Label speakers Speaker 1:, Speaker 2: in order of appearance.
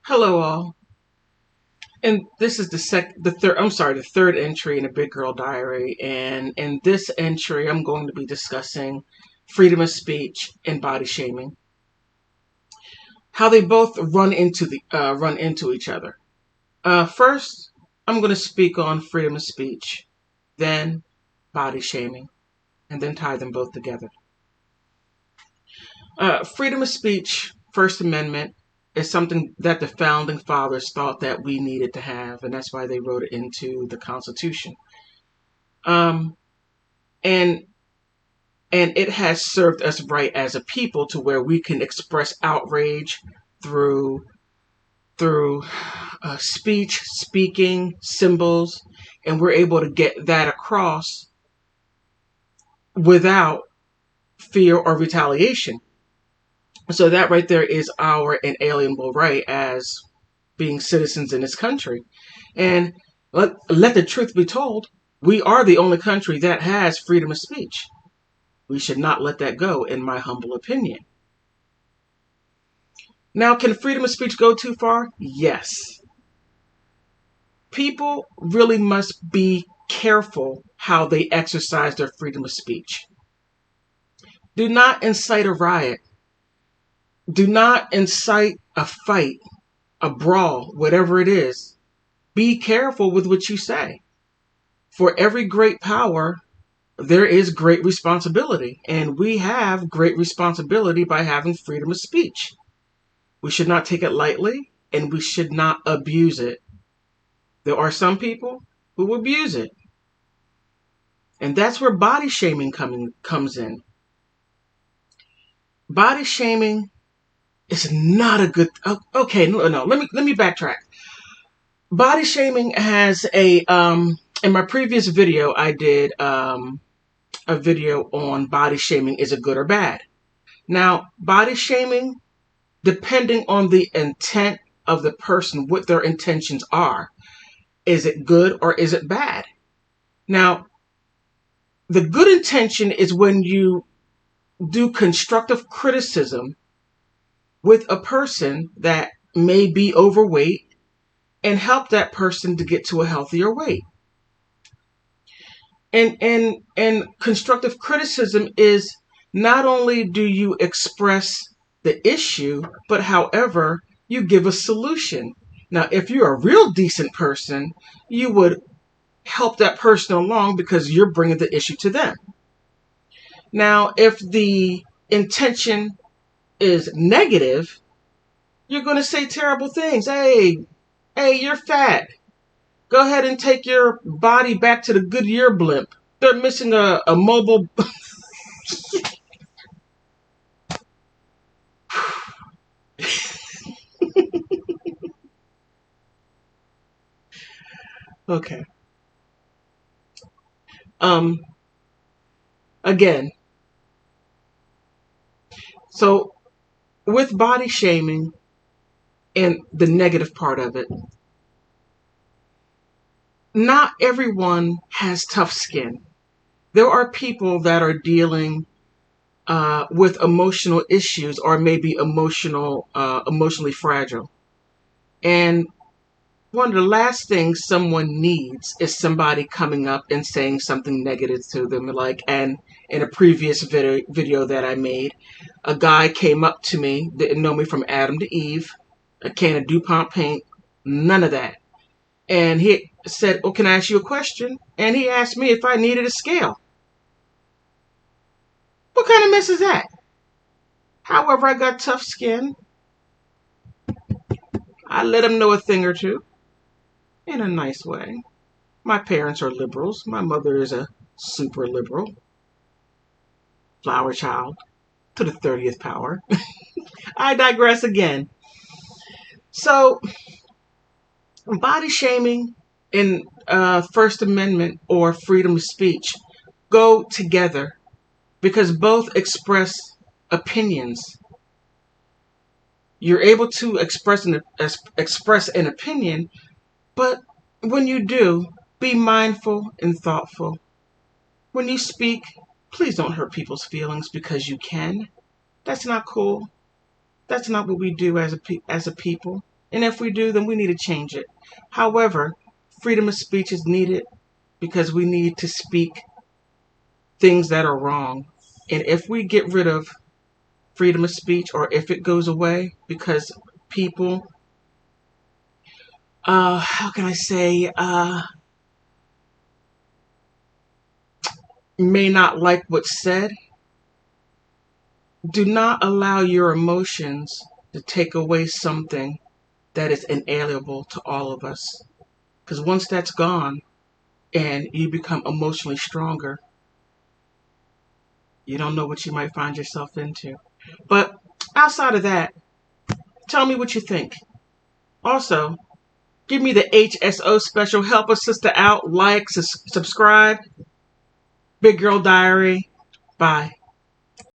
Speaker 1: Hello all, and this is the third entry in a Big Girl Diary. And in this entry, I'm going to be discussing freedom of speech and body shaming, how they both run into each other. First, I'm going to speak on freedom of speech, then body shaming, and then tie them both together. Freedom of speech, First Amendment, is something that the founding fathers thought that we needed to have, and that's why they wrote it into the Constitution. Um, and and it has served us right as a people to where we can express outrage through speech, speaking, symbols, and we're able to get that across without fear or retaliation. So that right there is our inalienable right as being citizens in this country. And let the truth be told, we are the only country that has freedom of speech. We should not let that go, in my humble opinion. Now, can freedom of speech go too far? Yes. People really must be careful how they exercise their freedom of speech. Do not incite a riot. Do not incite a fight, a brawl, whatever it is. Be careful with what you say. For every great power, there is great responsibility. And we have great responsibility by having freedom of speech. We should not take it lightly, and we should not abuse it. There are some people who abuse it. And that's where body shaming comes in. Body shaming is not a good. Okay, no. Let me backtrack. Body shaming has a In my previous video, I did a video on body shaming, is it good or bad? Now, body shaming, depending on the intent of the person, what their intentions are, is it good or is it bad? Now, the good intention is when you do constructive criticism with a person that may be overweight and help that person to get to a healthier weight. And constructive criticism is not only do you express the issue, but however, you give a solution. Now, if you're a real decent person, you would help that person along because you're bringing the issue to them. Now, if the intention is negative, you're going to say terrible things. Hey, you're fat. Go ahead and take your body back to the Goodyear blimp. They're missing a mobile. Okay. Um. Again, so with body shaming and the negative part of it, not everyone has tough skin. There are people that are dealing with emotional issues or maybe emotionally fragile. And one of the last things someone needs is somebody coming up and saying something negative to them. Like, and in a previous video that I made, a guy came up to me, didn't know me from Adam to Eve, a can of DuPont paint, none of that. And he said, "Oh, can I ask you a question?" And he asked me if I needed a scale. What kind of mess is that? However, I got tough skin. I let him know a thing or two in a nice way. My parents are liberals. My mother is a super liberal. Flower child to the 30th power. I digress again. So, body shaming and First Amendment or freedom of speech go together because both express opinions. You're able to express an opinion, but when you do, be mindful and thoughtful. When you speak, please don't hurt people's feelings because you can. That's not cool. That's not what we do as a people. And if we do, then we need to change it. However, freedom of speech is needed because we need to speak things that are wrong. And if we get rid of freedom of speech, or if it goes away because people, how can I say, may not like what's said, do not allow your emotions to take away something that is inalienable to all of us. Because once that's gone and you become emotionally stronger, you don't know what you might find yourself into. But outside of that, tell me what you think. Also, give me the HSO special. Help a sister out. Like, subscribe. Big Girl Diary. Bye.